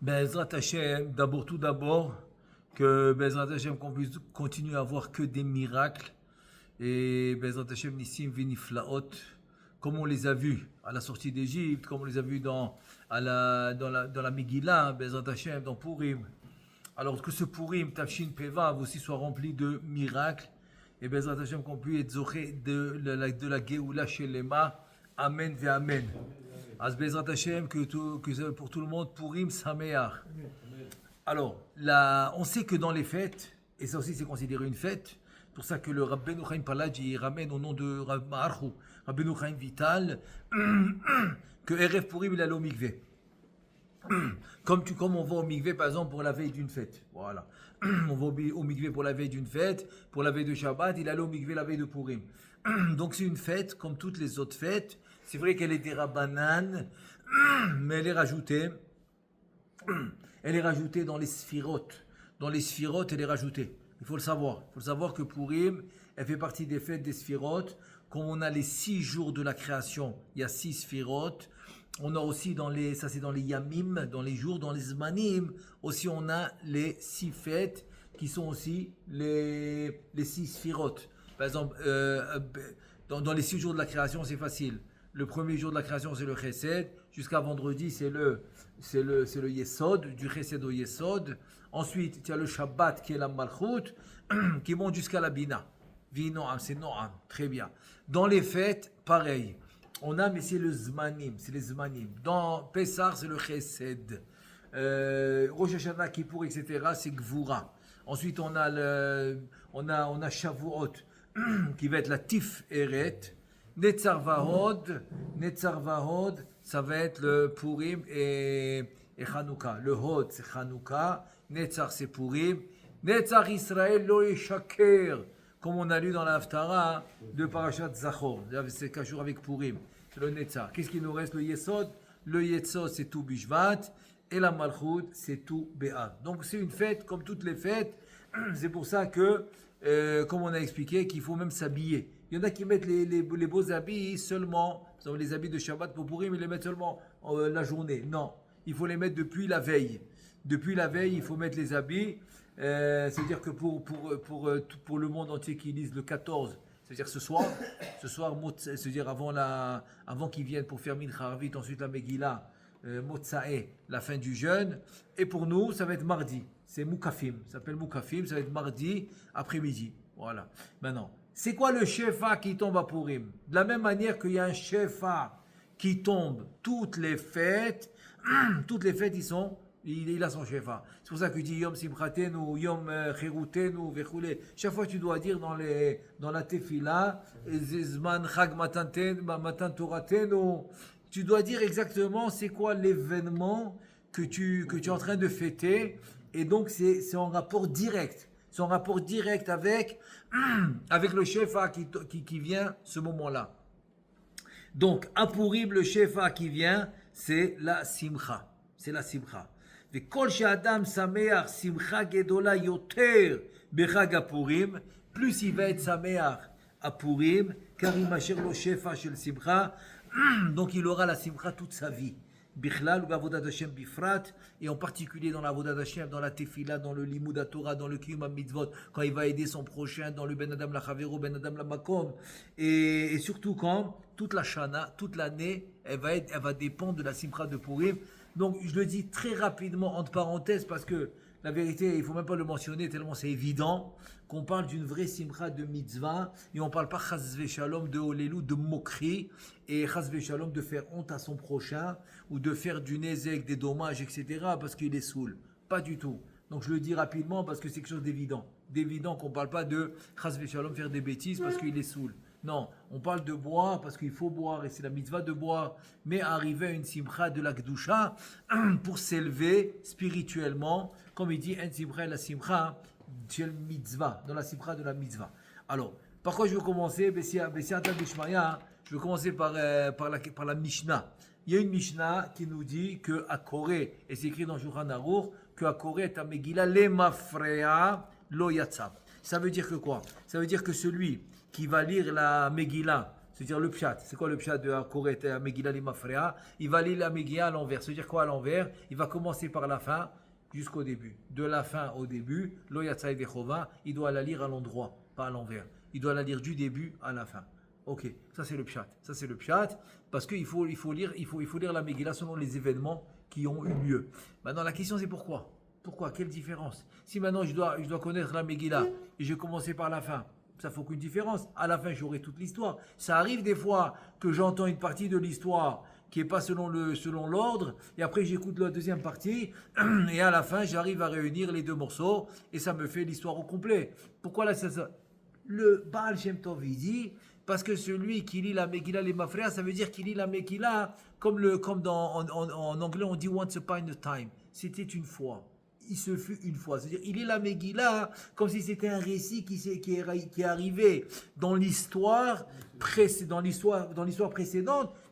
Bezrat Hashem, tout d'abord, que Bezrat Hashem qu'on puisse continuer à voir que des miracles et Bezrat Hashem Nissim Viniflaot, comme on les a vus à la sortie d'Égypte, comme on les a vus dans la Megillah, Bezrat Hashem, dans Purim. Alors que ce Purim, Tafshin Peva, aussi soit rempli de miracles et Bezrat Hashem qu'on puisse être zoché de la Géoula Shelema. Amen ve Amen. Az Bezrat Hashem, que pour tout le monde, Purim Sameach. Alors, on sait que dans les fêtes, et ça aussi c'est considéré une fête, pour ça que le Rabbeinu Chaim Palaj, il ramène au nom de Rabbeinu Chaim Vital, que Erev Purim il allait au mikvé. Comme on va au mikvé par exemple pour la veille d'une fête. Voilà. On va au mikvé pour la veille d'une fête, pour la veille de Shabbat, il allait au mikvé la veille de Purim. Donc c'est une fête comme toutes les autres fêtes. C'est vrai qu'elle est des Rabbanan, mais elle est rajoutée dans les sphirotes. Dans les sphirotes, elle est rajoutée. Il faut le savoir. Il faut le savoir que Purim, elle fait partie des fêtes des sphirotes. Comme on a les 6 jours de la création, il y a 6 sphirotes. On a aussi ça c'est dans les yamim, dans les jours, dans les zmanim, aussi on a les 6 fêtes qui sont aussi les 6 sphirotes. Par exemple, dans les 6 jours de la création, c'est facile. Le premier jour de la création, c'est le Chesed. Jusqu'à vendredi, c'est le Yesod, du Chesed au Yesod. Ensuite, il y a le Shabbat qui est la Malchut, qui monte jusqu'à la Bina. Vinoam, c'est Noam. Très bien. Dans les fêtes, pareil. Mais c'est le Zmanim, c'est les Zmanim. Dans Pessah, c'est le Chesed. Rosh Hashanah, Kippour, etc., c'est Gvura. Ensuite, on a Shavuot, qui va être la Tif Eret. Netzar Vahod, ça va être le Purim et Chanukah. Le Hod, c'est Chanukah. Netzar, c'est Purim. Netzar Israël lo yeshaker, comme on a lu dans la Haftara de Parashat Zachor. C'est qu'un jour avec Purim. C'est le Netzar. Qu'est-ce qu'il nous reste? Le Yesod. Le Yesod, c'est tout Bishvat. Et la Malchut, c'est tout Béat. Donc c'est une fête comme toutes les fêtes. C'est pour ça que, comme on a expliqué, qu'il faut même s'habiller. Il y en a qui mettent les beaux habits seulement, par exemple les habits de Shabbat pour Purim, ils les mettent seulement la journée. Non, il faut les mettre depuis la veille. Depuis la veille, il faut mettre les habits. C'est-à-dire que pour le monde entier qui lise le 14, c'est-à-dire ce soir, c'est-à-dire avant qu'ils viennent pour faire Mincha Arvit, ensuite la Megillah, Motsae, la fin du jeûne. Et pour nous, ça va être mardi. C'est Moukafim, ça s'appelle Moukafim, ça va être mardi après-midi. Voilà. Maintenant, c'est quoi le Shefa qui tombe à Purim? De la même manière qu'il y a un Shefa qui tombe toutes les fêtes, il a son Shefa. C'est pour ça que tu dis Yom Simchatenu, Yom Cherutenu, Vechule. Chaque fois tu dois dire dans la Tefila, Zman Chag Matan Toratenu. Tu dois dire exactement c'est quoi l'événement que tu es en train de fêter. Et donc c'est en rapport direct. C'est en rapport direct avec le Shefa qui vient ce moment-là. Donc, à Purim, le Shefa qui vient, c'est la Simcha. C'est la Simcha. V'kol she'adam sameach simcha gedola yoter bechag HaPurim, plus il va être sameach à Purim, car il ma'asher lo Shefa shel Simcha, donc il aura la Simcha toute sa vie. Bichlal ou Avodat Hashem Bifrat, et en particulier dans la Avodat Hashem, dans la Tefila, dans le Limud Torah, dans le Kiyum HaMitzvot, quand il va aider son prochain, dans le Ben Adam la Chavero, Ben Adam la Makom, et surtout quand toute la Shana, toute l'année, elle va dépendre de la Simcha de Purim. Donc je le dis très rapidement entre parenthèses parce que la vérité, il ne faut même pas le mentionner tellement c'est évident qu'on parle d'une vraie simcha de mitzvah et on ne parle pas chas v'shalom de olelu, de moquerie et chas v'shalom de faire honte à son prochain ou de faire du nézek, des dommages, etc. parce qu'il est saoul. Pas du tout. Donc je le dis rapidement parce que c'est quelque chose d'évident. D'évident qu'on ne parle pas de chas v'shalom faire des bêtises parce qu'il est saoul. Non, on parle de boire parce qu'il faut boire et c'est la mitzvah de boire, mais arriver à une simcha de la Kedusha pour s'élever spirituellement, comme il dit, en simcha la simcha shel mitzvah, dans la simcha de la mitzvah. Alors, par quoi je vais commencer? Je vais commencer par la Mishnah. Il y a une Mishnah qui nous dit que à Koré, et c'est écrit dans Shulchan Aruch, que à Koré est à Megillah le mafrea lo yatzab. Ça veut dire que quoi? Ça veut dire que celui qui va lire la Megillah, C'est-à-dire le pshat. C'est quoi le pshat de Akoret et Megillah les Mafrea? Il va lire la Megillah à l'envers. C'est-à-dire quoi à l'envers? Il va commencer par la fin jusqu'au début. De la fin au début, Lo Yatzai Dechova, il doit la lire à l'endroit, pas à l'envers. Il doit la lire du début à la fin. Ok, ça c'est le pshat. Ça c'est le pshat, parce qu'il faut lire la Megillah selon les événements qui ont eu lieu. Maintenant la question c'est pourquoi? Pourquoi? Quelle différence? Si maintenant je dois connaître la Megillah et je vais commencer par la fin, ça ne fait aucune différence. À la fin j'aurai toute l'histoire. Ça arrive des fois que j'entends une partie de l'histoire qui n'est pas selon l'ordre, et après j'écoute la deuxième partie, et à la fin j'arrive à réunir les deux morceaux, et ça me fait l'histoire au complet. Pourquoi là ça? Le Baal Shem Tov il dit, parce que celui qui lit la Megillah les Mafrea, ça veut dire qu'il lit la Megillah comme en anglais on dit once upon a time. C'était une fois. Il se fut une fois. C'est-à-dire il lit la Megillah comme si c'était un récit qui est arrivé dans l'histoire précédente,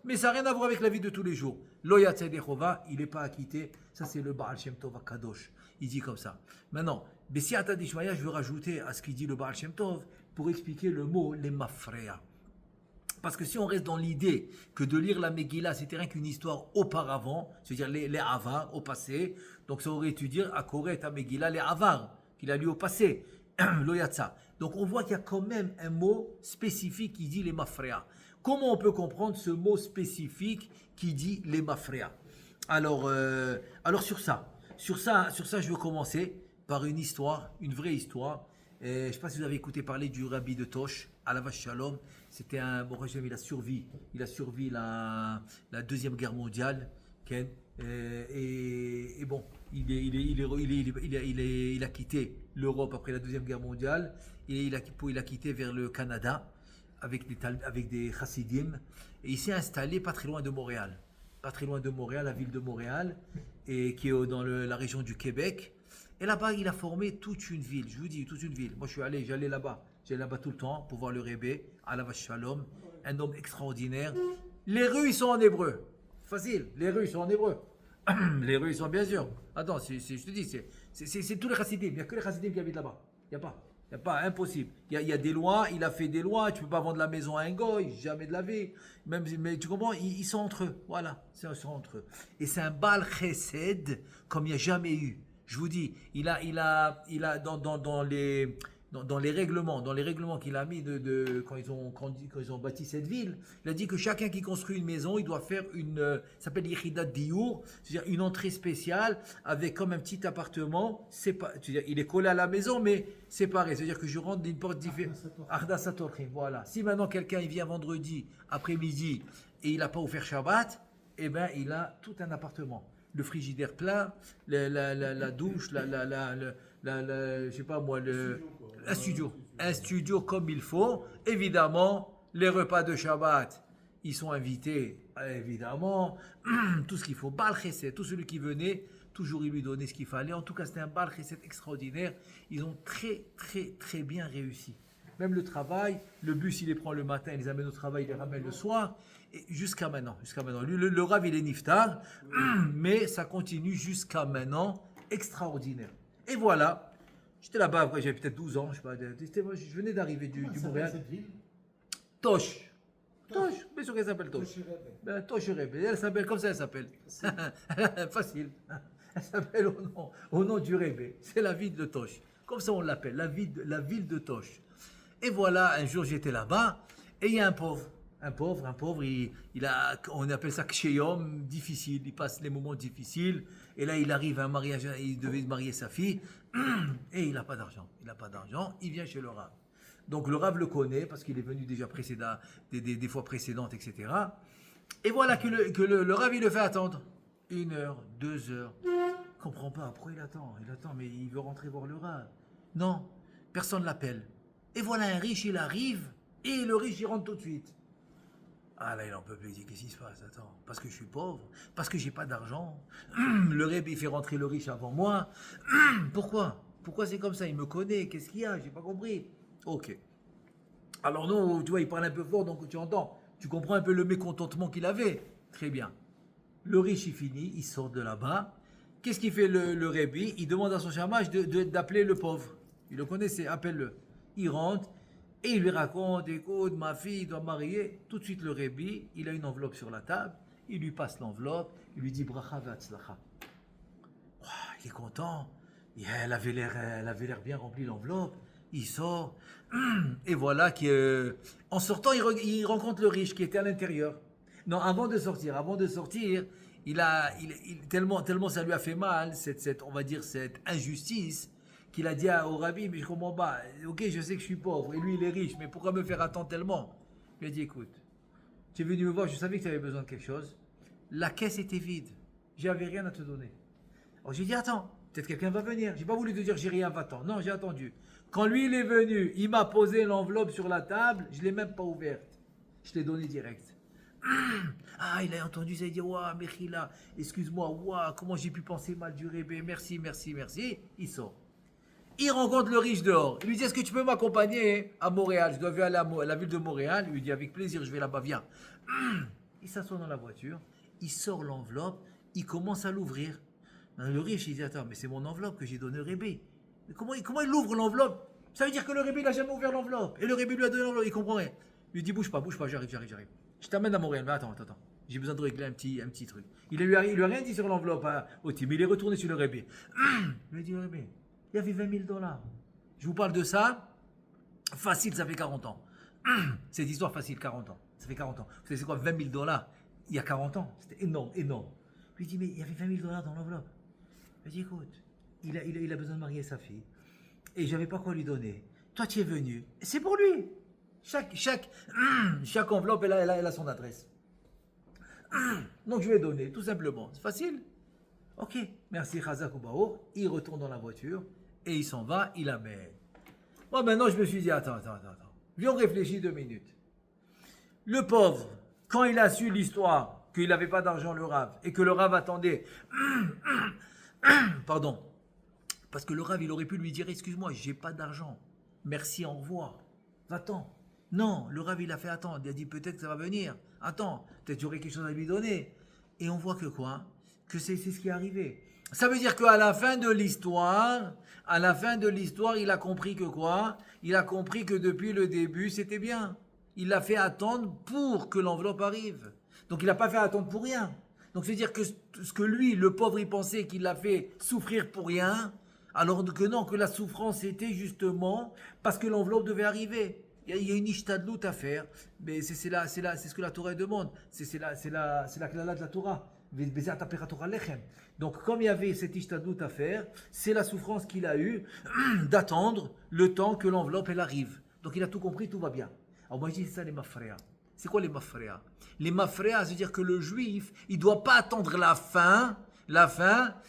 mais ça n'a rien à voir avec la vie de tous les jours. Lo Yatzei Dechova, il n'est pas acquitté. Ça c'est le Baal Shem Tov Kadosh. Il dit comme ça. Maintenant, Bessiata Dishmaya, je veux rajouter à ce qu'il dit le Baal Shem Tov pour expliquer le mot les Mafrea. Parce que si on reste dans l'idée que de lire la Megillah, c'était rien qu'une histoire auparavant, c'est-à-dire les Avar, au passé, donc ça aurait dû dire Akoret à Megillah, les Avar, qu'il a lu au passé, Loyatsa. Donc on voit qu'il y a quand même un mot spécifique qui dit les Mafrea. Comment on peut comprendre ce mot spécifique qui dit les Mafrea? Alors sur ça, je veux commencer par une histoire, une vraie histoire. Je ne sais pas si vous avez écouté parler du Rabbi de Tosh, Alav Shalom. C'était un bon régime, il a survécu la Deuxième Guerre mondiale. Et bon, il a quitté l'Europe après la Deuxième Guerre mondiale. Il a quitté vers le Canada avec des chassidim. Et il s'est installé pas très loin de Montréal. Pas très loin de Montréal, la ville de Montréal, et qui est dans la région du Québec. Et là-bas, il a formé toute une ville. Je vous dis, toute une ville. Moi, j'allais là-bas. J'allais là-bas tout le temps pour voir le Rebbe, Alav Shalom, un homme extraordinaire. Les rues, ils sont en hébreu. Facile, les rues, ils sont en hébreu. Les rues, ils sont bien sûr. Attends, je te dis, c'est tous les chassidim. Il n'y a que les chassidim qui habitent là-bas. Il n'y a pas, impossible. Il y a des lois, il a fait des lois. Tu ne peux pas vendre la maison à un goy, jamais de la vie. Mais tu comprends, ils sont entre eux. Voilà, ils sont entre eux. Et c'est un Baal Chesed comme il n'y a jamais eu. Je vous dis, il a dans les règlements qu'il a mis quand ils ont bâti cette ville, il a dit que chacun qui construit une maison, il doit faire ça s'appelle Yechidat Diour, c'est-à-dire une entrée spéciale avec comme un petit appartement, c'est-à-dire il est collé à la maison mais séparé, c'est-à-dire que je rentre d'une porte différente. Ardasat Orchim, voilà. Si maintenant quelqu'un il vient vendredi après-midi et il n'a pas offert Shabbat, eh ben il a tout un appartement. Le frigidaire plein, la douche, je sais pas moi, un studio comme il faut. Évidemment, les repas de Shabbat, ils sont invités, évidemment, tout ce qu'il faut. Baal Chesed, tout celui qui venait, toujours il lui donnait ce qu'il fallait. En tout cas, c'était un Baal Chesed extraordinaire. Ils ont très, très, très bien réussi. Même le travail, le bus, il les prend le matin, il les amène au travail, il les ramène le soir. Et jusqu'à maintenant. Le Rav, il est niftar, mais ça continue jusqu'à maintenant. Extraordinaire. Et voilà. J'étais là-bas, après, j'avais peut-être 12 ans, je sais pas. Je venais d'arriver du Montréal. Cette ville Tosh. Bien sûr qu'elle s'appelle Tosh. Tosh Rebbe. Elle s'appelle comme ça, elle s'appelle. Facile. Elle s'appelle au nom du Rebbe. C'est la ville de Tosh. Comme ça on l'appelle, la ville de Tosh. Et voilà, un jour j'étais là-bas, et il y a un pauvre, on appelle ça ksheyom, difficile, il passe les moments difficiles, et là il arrive à un mariage, il devait marier sa fille, et il n'a pas d'argent, il vient chez le Rav. Donc le Rav le connaît, parce qu'il est venu déjà des fois précédentes, etc. Et voilà que le Rav il le fait attendre, 1 heure, 2 heures, il ne comprend pas, pourquoi il attend, mais il veut rentrer voir le Rav. Non, personne ne l'appelle. Et voilà un riche, il arrive, et le riche, il rentre tout de suite. Ah là, il en peut plus, il dit, qu'est-ce qui se passe? Attends, parce que je suis pauvre, parce que j'ai pas d'argent. Le Rebbe, il fait rentrer le riche avant moi. Pourquoi c'est comme ça? Il me connaît, qu'est-ce qu'il y a? J'ai pas compris. Ok. Alors nous, tu vois, il parle un peu fort, donc tu entends. Tu comprends un peu le mécontentement qu'il avait. Très bien. Le riche, il finit, il sort de là-bas. Qu'est-ce qu'il fait le Rebbe? Il demande à son chamage d'appeler le pauvre. Il le connaissait, appelle-le. Il rentre, Et il lui raconte, écoute, ma fille doit marier. Tout de suite, le Rebbe, il a une enveloppe sur la table. Il lui passe l'enveloppe. Il lui dit, bracha v'atzlacha. Il est content. Elle avait l'air bien remplie l'enveloppe. Il sort. Et voilà qu'en sortant, il rencontre le riche qui était à l'intérieur. Non, avant de sortir, tellement ça lui a fait mal, on va dire cette injustice, qu'il a dit au rabbi, mais je comprends pas. Ok, je sais que je suis pauvre et lui il est riche, mais pourquoi me faire attendre tellement? Il a dit, écoute, tu es venu me voir, je savais que tu avais besoin de quelque chose. La caisse était vide. J'avais rien à te donner. Alors j'ai dit, attends, peut-être quelqu'un va venir. J'ai pas voulu te dire, j'ai rien, va-t'en. Non, j'ai attendu. Quand lui il est venu, il m'a posé l'enveloppe sur la table, je l'ai même pas ouverte. Je l'ai donnée direct. Ah, il a entendu ça, il dit, ouah, Mechila, excuse-moi, ouah, comment j'ai pu penser mal du Rebbe, merci. Il sort. Il rencontre le riche dehors. Il lui dit, est-ce que tu peux m'accompagner à Montréal? Je dois aller à la ville de Montréal. Il lui dit, avec plaisir, je vais là-bas, viens. Il s'assoit dans la voiture, il sort l'enveloppe, il commence à l'ouvrir. Le riche, il dit, attends, mais c'est mon enveloppe que j'ai donnée au Rebbe. Mais comment il ouvre l'enveloppe? Ça veut dire que le Rebbe n'a jamais ouvert l'enveloppe. Et le Rebbe lui a donné l'enveloppe, il comprend rien. Il lui dit, bouge pas, j'arrive. Je t'amène à Montréal, mais attends. J'ai besoin de régler un petit truc. Il lui a rien dit sur l'enveloppe au type, mais il est retourné sur le Rebbe. Il lui a dit, Rebbe, il y avait $20,000. Je vous parle de ça, facile, ça fait 40 ans. Cette histoire facile, 40 ans. Ça fait 40 ans. Vous savez, c'est quoi, $20,000 il y a 40 ans? C'était énorme. Je lui dis, mais il y avait $20,000 dans l'enveloppe. Je lui dis, écoute, il a besoin de marier sa fille. Et je n'avais pas quoi lui donner. Toi, tu es venu. C'est pour lui. Chaque enveloppe, elle a son adresse. Donc, je vais donner, tout simplement. C'est facile. Ok, merci Chazak Oubaour. Il retourne dans la voiture et il s'en va, il amène. Moi, maintenant, je me suis dit, attends. Viens, on réfléchit 2 minutes. Le pauvre, quand il a su l'histoire qu'il n'avait pas d'argent, le Rav, et que le Rav attendait, pardon, parce que le Rav, il aurait pu lui dire, excuse-moi, j'ai pas d'argent, merci, au revoir, va-t'en. Non, le Rav, il a fait attendre, il a dit, peut-être que ça va venir, attends, peut-être j'aurai quelque chose à lui donner. Et on voit que quoi? Que c'est ce qui est arrivé. Ça veut dire qu'à la fin de l'histoire, il a compris que quoi? Il a compris que depuis le début, c'était bien. Il l'a fait attendre pour que l'enveloppe arrive. Donc il n'a pas fait attendre pour rien. Donc c'est dire que ce que lui, le pauvre, il pensait qu'il l'a fait souffrir pour rien, alors que non, que la souffrance était justement parce que l'enveloppe devait arriver. Il y a une ishtadlout à faire, mais c'est ce que la Torah demande. C'est la klala de la Torah. Donc comme il y avait cette ishtadlout à faire, c'est la souffrance qu'il a eue d'attendre le temps que l'enveloppe elle arrive. Donc il a tout compris, tout va bien. Alors moi je dis c'est ça les mafréas. C'est quoi les mafréas? Les mafréas, c'est-à-dire que le juif, il ne doit pas attendre la fin,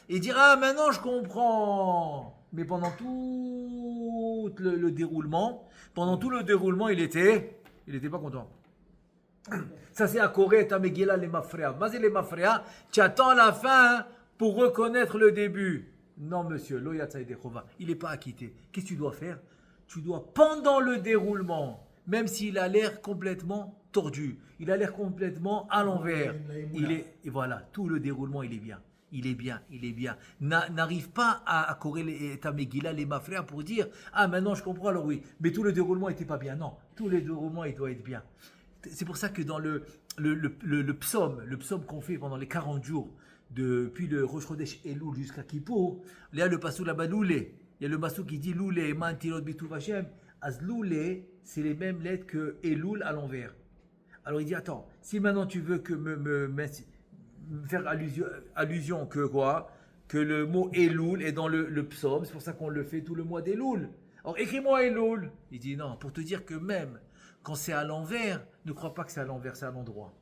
et dire ah maintenant je comprends. Mais pendant tout le déroulement, il était pas content. Ça c'est à Corée, à Megillah, les mafréas. Vas-y les mafréas, tu attends la fin pour reconnaître le début. Non monsieur, il n'est pas acquitté. Qu'est-ce que tu dois faire? Tu dois, pendant le déroulement, même s'il a l'air complètement tordu, il a l'air complètement à l'envers, et voilà, tout le déroulement, il est bien. N'arrive pas à correr ta Megillah, les mafréas, pour dire ah maintenant je comprends, alors oui, mais tout le déroulement n'était pas bien. Non, tout le déroulement, il doit être bien. C'est pour ça que dans le psaume qu'on fait pendant les 40 jours, depuis le Rosh Chodesh Elul jusqu'à Kippour, il y a le passou là-bas, Loulé. Il y a le passou qui dit Loulé, Man Tilot Bituv Hashem. Az Loulé, c'est les mêmes lettres que Elul à l'envers. Alors il dit attends, si maintenant tu veux que me faire allusion que quoi? Que le mot Elul est dans le psaume, c'est pour ça qu'on le fait tout le mois d'Elul. Alors écris-moi Elul. Il dit non, pour te dire que même quand c'est à l'envers, ne crois pas que c'est à l'envers, c'est à l'endroit.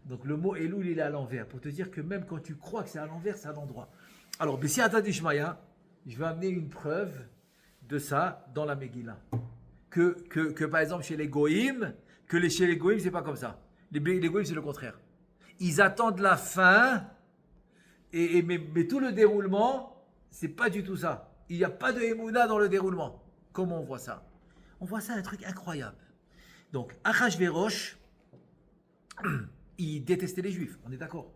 Donc le mot Elul, il est à l'envers. Pour te dire que même quand tu crois que c'est à l'envers, c'est à l'endroit. Alors, Bessi Atadishmaya, je vais amener une preuve de ça dans la Megillah. Que par exemple chez les Goïm, chez les Goïm, c'est pas comme ça. Les Goïm, c'est le contraire. Ils attendent la fin, mais tout le déroulement, c'est pas du tout ça. Il n'y a pas de Emouna dans le déroulement. Comment on voit ça? On voit ça un truc incroyable. Donc, Achashverosh, il détestait les Juifs, on est d'accord.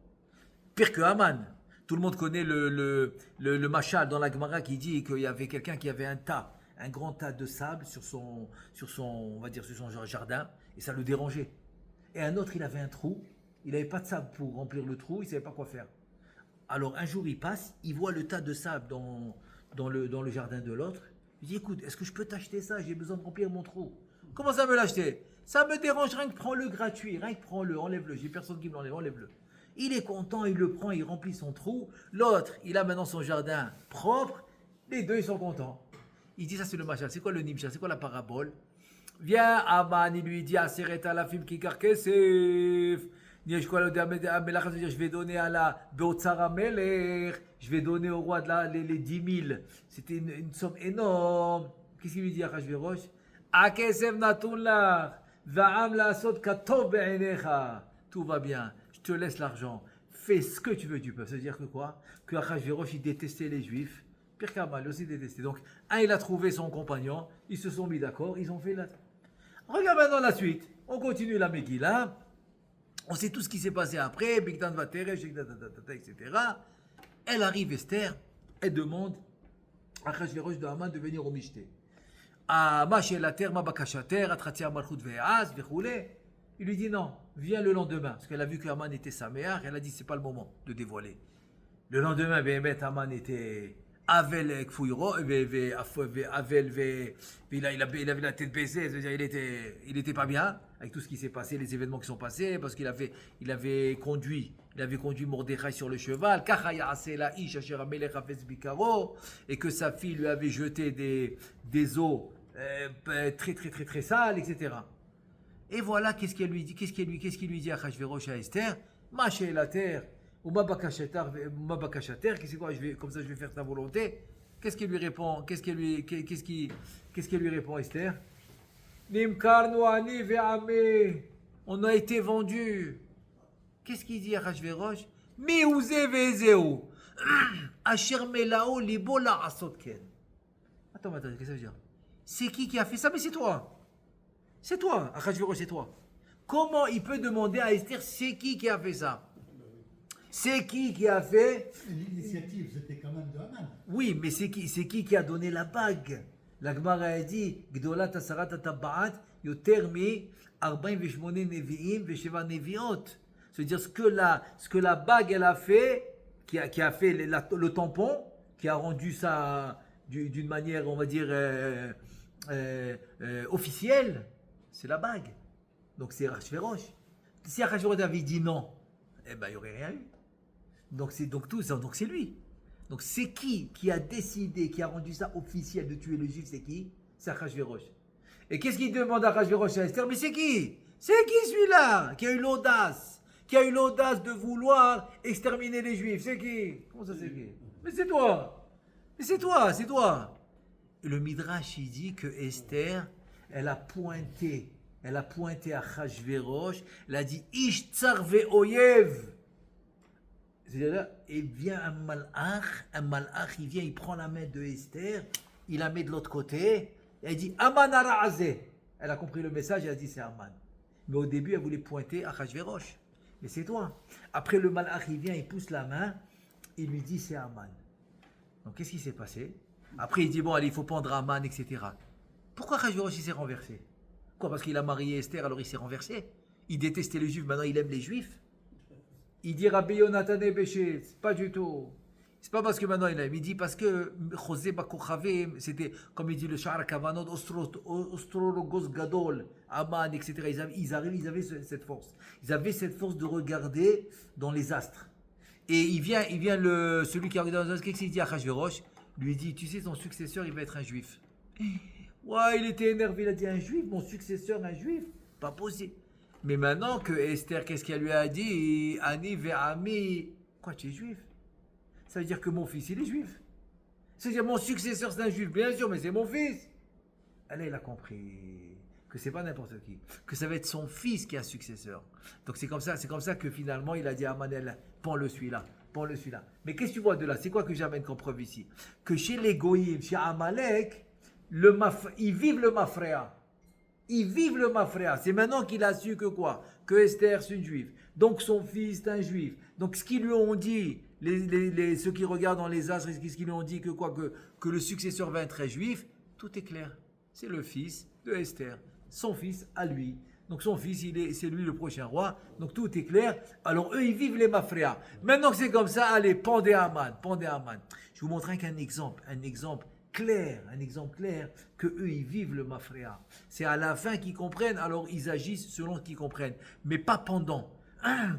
Pire que Haman. Tout le monde connaît le machal dans la Gemara qui dit qu'il y avait quelqu'un qui avait un tas un grand tas de sable on va dire, sur son jardin, et ça le dérangeait. Et un autre, il avait un trou, il n'avait pas de sable pour remplir le trou, il ne savait pas quoi faire. Alors un jour, il passe, il voit le tas de sable dans le jardin de l'autre. Il dit, écoute, est-ce que je peux t'acheter ça? J'ai besoin de remplir mon trou. Comment ça me l'acheter? Ça me dérange, rien que prends-le gratuit, rien que prends-le, enlève-le, j'ai personne qui me l'enlève, enlève-le. Il est content, il le prend, il remplit son trou. L'autre, il a maintenant son jardin propre, les deux, ils sont contents. Il dit, ça c'est le machin, c'est quoi le nimcha, c'est quoi la parabole? Viens, Aman, il lui dit, Aseret à la fille qui karkesef. Je vais donner à la Beotsara Meler, je vais donner au roi les 10 000. C'était une somme énorme. Qu'est-ce qu'il lui dit à Achashverosh? Akesef natunlar, va'am la sot katov be'enecha. Tout va bien, je te laisse l'argent. Fais ce que tu veux du peuple. Ça veut dire que quoi? Que Achashverosh, il détestait les juifs. Pire qu'Aman, il aussi détestait. Donc, il a trouvé son compagnon, ils se sont mis d'accord, ils ont fait la. Regarde maintenant la suite. On continue la Megillah. On sait tout ce qui s'est passé après, Bigdan Vateresh, etc. Elle arrive, Esther, elle demande à Achashverosh de Haman de venir au Mishté. À Mashelater, Mabakashater, Atratia Malchut Ve'az, Vechoulé. Il lui dit non, viens le lendemain, parce qu'elle a vu que Haman était sa mère, elle a dit c'est pas le moment de dévoiler. Le lendemain, Haman était Avel Kfouiro, Avel, il avait la tête baissée, c'est-à-dire il était pas bien avec tout ce qui s'est passé, les événements qui sont passés, parce qu'il avait conduit Mordechai sur le cheval, et que sa fille lui avait jeté des eaux très très très très sales, etc. Et voilà qu'est-ce qu'il lui dit à Achashverosh, à Esther, Mâchez la terre. Ou Mabakashater, c'est quoi? Comme ça, je vais faire ta volonté. Qu'est-ce qu'il lui répond? Qu'est-ce qu'il lui répond, Esther? Nimkarnu ani ve'ame. On a été vendu. Qu'est-ce qu'il dit à Achashverosh? Miouze ve'ezeu. Asher melao libo la asotken. Attends, qu'est-ce que ça veut dire? C'est qui a fait ça? Mais c'est toi. C'est toi, Achashverosh, c'est toi. Comment il peut demander à Esther, c'est qui a fait ça? C'est qui a fait? L'initiative, c'était quand même de Haman. Oui, mais c'est qui a donné la bague? La Gemara a dit Gdolat Asarat Tabaat Yoter mi 48 Nevi'im Vesheva Nevi'ot. C'est-à-dire ce que la bague elle a fait, qui a fait le tampon, qui a rendu ça d'une manière, on va dire, officielle, c'est la bague. Donc c'est Achashverosh. Si Achashverosh avait dit non, eh ben il n'y aurait rien eu. Donc c'est lui. Donc c'est qui a décidé, qui a rendu ça officiel de tuer le juif, c'est qui? C'est Achashverosh. Et qu'est-ce qu'il demande à Achashverosh à Esther? Mais c'est qui? C'est qui celui-là qui a eu l'audace de vouloir exterminer les juifs? C'est qui? Comment ça c'est qui? Mais c'est toi. Mais c'est toi. Et le Midrash il dit que Esther, elle a pointé à Achashverosh, elle a dit Ish tsar ve'oyev. C'est-à-dire, et vient un malach, il vient, il prend la main de Esther, il la met de l'autre côté, et elle dit Aman ara'azeh. Elle a compris le message, elle a dit c'est Aman. Mais au début, elle voulait pointer à Achashverosh. Mais c'est toi. Après, le malach, il vient, il pousse la main, il lui dit c'est Aman. Donc, qu'est-ce qui s'est passé? Après, il dit bon, allez, il faut prendre Aman, etc. Pourquoi Achashverosh il s'est renversé? Quoi, parce qu'il a marié Esther, alors il s'est renversé? Il détestait les juifs, maintenant il aime les juifs? Il dit Rabbi Yonatan Béché, pas du tout. C'est pas parce que maintenant il aime, il dit parce que José Bakochavim, c'était comme il dit le Sha'ar Kavanot, Ostrologos Gadol, Aman, etc. Ils avaient cette force. Ils avaient cette force de regarder dans les astres. Et il vient celui qui a regardé dans les astres, qu'est-ce qu'il dit à Achashverosh? Lui dit, tu sais, ton successeur, il va être un juif. Ouais, il était énervé, il a dit un juif, mon successeur, un juif? Pas possible. Mais maintenant que Esther, qu'est-ce qu'elle lui a dit? Ani ve'ami. Quoi, tu es juif? Ça veut dire que mon fils, il est juif. C'est-à-dire, mon successeur, c'est un juif, bien sûr, mais c'est mon fils. Elle, il a compris que c'est pas n'importe qui. Que ça va être son fils qui est un successeur. Donc c'est comme ça que finalement, il a dit à Amanel, prends-le celui-là. Mais qu'est-ce que tu vois de là? C'est quoi que j'amène comme preuve ici? Que chez les Goïm, chez Amalek, ils vivent le mafréa. C'est maintenant qu'il a su que quoi? Que Esther, c'est une juive. Donc son fils, c'est un juif. Donc ce qu'ils lui ont dit, ceux qui regardent dans les astres, ce qu'ils lui ont dit que quoi? Que le successeur va être un juif, tout est clair. C'est le fils de Esther, son fils à lui. Donc son fils, c'est lui le prochain roi. Donc tout est clair. Alors eux, ils vivent les mafréas. Maintenant que c'est comme ça, allez, pendez Aman. Je vous montre un exemple clair, que eux, ils vivent le mafréa. C'est à la fin qu'ils comprennent, alors ils agissent selon ce qu'ils comprennent. Mais pas pendant.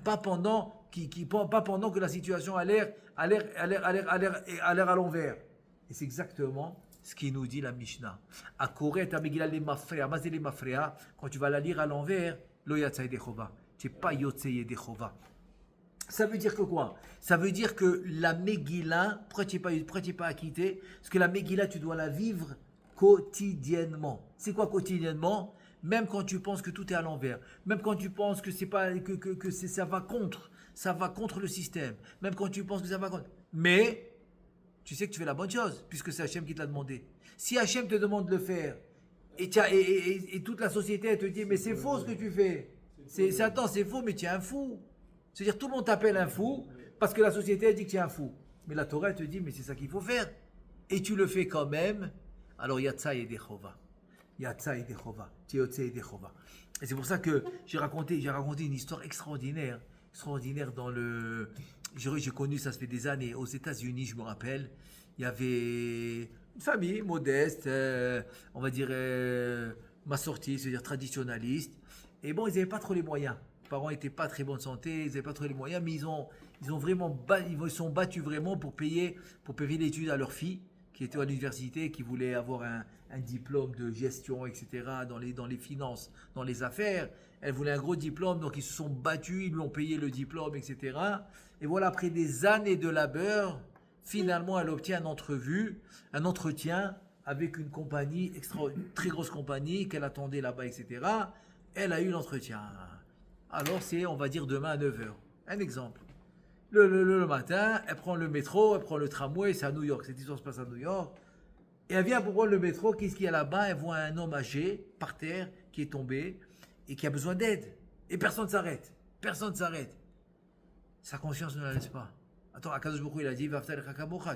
Pas pendant que la situation a l'air à l'envers. Et c'est exactement ce qui nous dit la Mishnah. À Koret, à Megillah, les mafréa, mazé les mafréa, quand tu vas la lire à l'envers, lo yatzai dechova. Tu n'es pas yotzei dechova. Ça veut dire que quoi? Ça veut dire que la Megillah, pourquoi tu n'es pas acquitté? Parce que la Megillah, tu dois la vivre quotidiennement. C'est quoi quotidiennement? Même quand tu penses que tout est à l'envers, même quand tu penses que ça va contre le système, même quand tu penses que ça va contre. Mais tu sais que tu fais la bonne chose, puisque c'est Hachem qui te l'a demandé. Si Hachem te demande de le faire, et toute la société elle te dit, mais c'est faux ce que tu fais. C'est faux, mais tu es un fou. C'est-à-dire tout le monde t'appelle un fou, parce que la société elle dit que tu es un fou. Mais la Torah elle te dit, mais c'est ça qu'il faut faire. Et tu le fais quand même, alors Yatsa et Dechova. Yatsa et Dechova. Tiotse et Dechova. Et c'est pour ça que j'ai raconté une histoire extraordinaire dans le... J'ai connu, ça se fait des années, aux États-Unis, je me rappelle, il y avait une famille modeste, on va dire massortie, c'est-à-dire traditionnaliste. Et bon, ils n'avaient pas trop les moyens. Les parents n'étaient pas très bonne santé, ils n'avaient pas trop les moyens, mais ils se sont battus vraiment pour payer l'étude à leur fille, qui était à l'université, qui voulait avoir un diplôme de gestion, etc., dans les finances, dans les affaires. Elle voulait un gros diplôme, donc ils se sont battus, ils lui ont payé le diplôme, etc. Et voilà, après des années de labeur, finalement, elle obtient un entretien avec une compagnie, une très grosse compagnie, qu'elle attendait là-bas, etc. Elle a eu l'entretien. Alors, c'est, on va dire, demain à 9h. Un exemple. Le matin, elle prend le métro, elle prend le tramway, c'est à New York. Cette histoire se passe à New York. Et elle vient pour prendre le métro. Qu'est-ce qu'il y a là-bas? Elle voit un homme âgé, par terre, qui est tombé et qui a besoin d'aide. Et personne ne s'arrête. Sa conscience ne la laisse pas. Attends, Akadosh Baruch Hu, il a dit,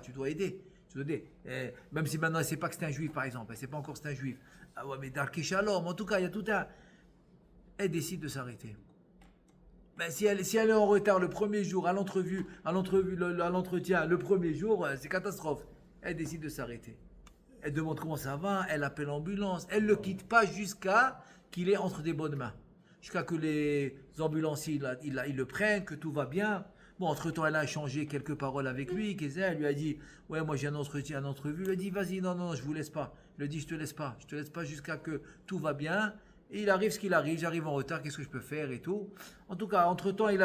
tu dois aider. Même si maintenant elle ne sait pas que c'est un juif, par exemple. Elle ne sait pas encore que c'est un juif. Ah ouais, mais Darki Shalom, en tout cas, il y a tout un... Elle décide de s'arrêter. Ben, si elle est en retard le premier jour à l'entretien, le premier jour, c'est catastrophe. Elle décide de s'arrêter. Elle demande comment ça va, elle appelle l'ambulance. Elle ne le quitte pas jusqu'à qu'il est entre des bonnes mains. Jusqu'à que les ambulanciers ils le prennent, que tout va bien. Bon, entre-temps, elle a échangé quelques paroles avec lui. Elle lui a dit, ouais, moi j'ai un entretien, une entrevue. Il a dit, vas-y, non, je vous laisse pas. Il a dit, je te laisse pas jusqu'à que tout va bien. Et il arrive ce qu'il arrive, j'arrive en retard, qu'est-ce que je peux faire et tout. En tout cas, entre-temps, elle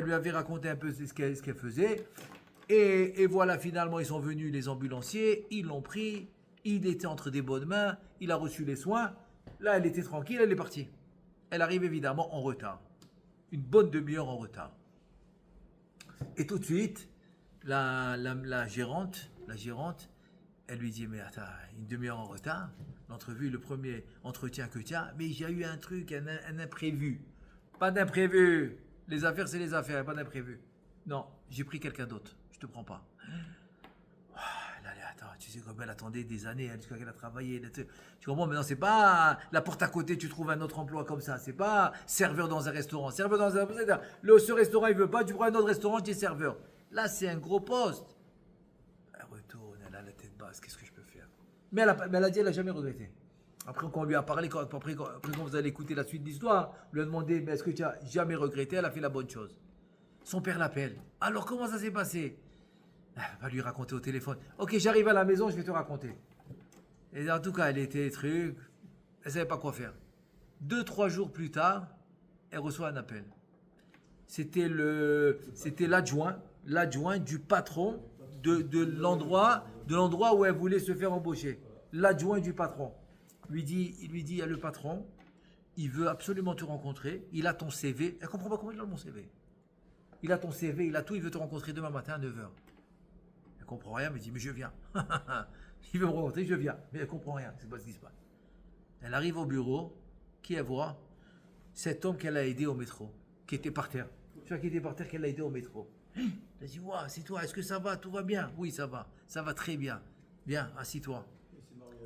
lui avait raconté un peu ce qu'elle faisait. Et voilà, finalement, ils sont venus, les ambulanciers, ils l'ont pris, il était entre des bonnes mains, il a reçu les soins. Là, elle était tranquille, elle est partie. Elle arrive évidemment en retard. Une bonne demi-heure en retard. Et tout de suite, la gérante, elle lui dit, mais attends, une demi-heure en retard, l'entrevue, le premier entretien que tu as, mais j'ai eu un truc, un imprévu. Pas d'imprévu. Les affaires, c'est les affaires, pas d'imprévu. Non, j'ai pris quelqu'un d'autre, je te prends pas. Attends, tu sais comme elle attendait des années jusqu'à qu'elle a travaillé. Tu comprends, maintenant c'est pas la porte à côté, tu trouves un autre emploi comme ça. C'est pas serveur dans un restaurant. Ce restaurant, il veut pas, tu prends un autre restaurant, tu es serveur. Là, c'est un gros poste. Elle retourne, elle a la tête basse, qu'est-ce que je peux faire? Mais elle a dit, elle n'a jamais regretté. Après, quand on lui a parlé, quand vous allez écouter la suite de l'histoire, on lui a demandé, mais est-ce que tu as jamais regretté? Elle a fait la bonne chose. Son père l'appelle. Alors, comment ça s'est passé? Elle va lui raconter au téléphone. Ok, j'arrive à la maison, je vais te raconter. Et en tout cas, elle était truc. Elle ne savait pas quoi faire. 2-3 jours plus tard, elle reçoit un appel. C'était l'adjoint du patron de l'endroit où elle voulait se faire embaucher. L'adjoint du patron. Il lui dit, il y a le patron, il veut absolument te rencontrer, il a ton CV. Elle ne comprend pas comment il a mon CV. Il a ton CV, il a tout, il veut te rencontrer demain matin à 9h. Elle ne comprend rien, mais elle dit, mais je viens. Il veut me rencontrer, je viens. Mais elle ne comprend rien, c'est pas ce qui se passe. Elle arrive au bureau, qui elle voit? Cet homme qu'elle a aidé au métro, qui était par terre. Celui qui était par terre, qu'elle a aidé au métro. Elle dit, ouais, c'est toi, est-ce que ça va? Tout va bien? Oui, ça va très bien. Viens, assis-toi.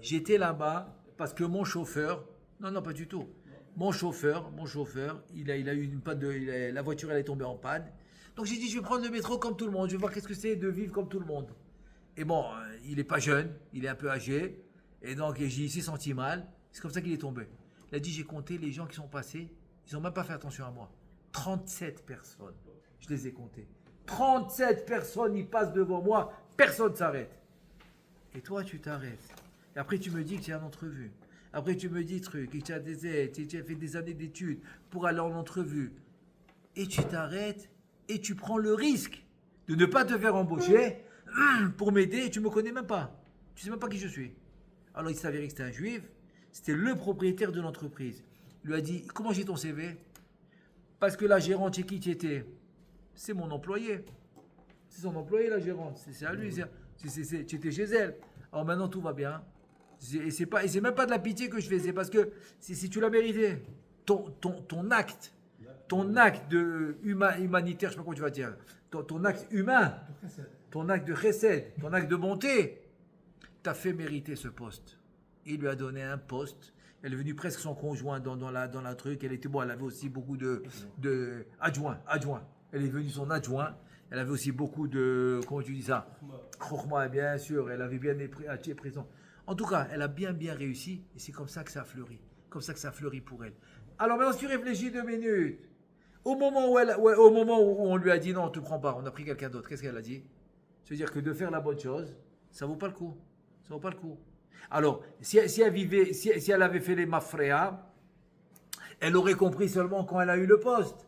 J'étais là-bas parce que mon chauffeur, non, pas du tout. Mon chauffeur, il a eu une panne la voiture elle est tombée en panne. Donc j'ai dit je vais prendre le métro comme tout le monde, je vais voir qu'est-ce que c'est de vivre comme tout le monde. Et bon, il n'est pas jeune, il est un peu âgé, et donc j'ai dit il s'est senti mal, c'est comme ça qu'il est tombé. Il a dit j'ai compté les gens qui sont passés, ils n'ont même pas fait attention à moi. 37 personnes, je les ai comptés. 37 personnes, ils passent devant moi, personne ne s'arrête. Et toi tu t'arrêtes. Et après tu me dis que tu es en entrevue. Après, tu me dis truc, que tu as des aides, tu as fait des années d'études pour aller en entrevue. Et tu t'arrêtes et tu prends le risque de ne pas te faire embaucher pour m'aider et tu ne me connais même pas. Tu ne sais même pas qui je suis. Alors, il s'est avéré que c'était un juif, c'était le propriétaire de l'entreprise. Il lui a dit, comment j'ai ton CV? Parce que la gérante chez qui tu étais, c'est mon employé. C'est son employé, la gérante. C'est à lui. Tu étais chez elle. Alors maintenant, tout va bien. Et c'est même pas de la pitié que je fais, c'est parce que si tu l'as mérité, ton acte de humanitaire, je sais pas comment tu vas dire, ton acte humain, ton acte de chesed, ton acte de bonté, t'as fait mériter ce poste. Il lui a donné un poste. Elle est venue presque son conjoint dans la truc. Elle était elle avait aussi beaucoup de adjoints. Elle est venue son adjoint. Elle avait aussi beaucoup de, comment tu dis ça, chokhma, bien sûr. Elle avait bien été présent. En tout cas, elle a bien réussi et c'est comme ça que ça a fleuri. Comme ça que ça a fleuri pour elle. Alors maintenant, si tu réfléchis 2 minutes, au moment où on lui a dit non, on ne te prend pas, on a pris quelqu'un d'autre, qu'est-ce qu'elle a dit? C'est-à-dire que de faire la bonne chose, ça ne vaut pas le coup. Ça vaut pas le coup. Alors, si elle avait fait les mafréas, elle aurait compris seulement quand elle a eu le poste.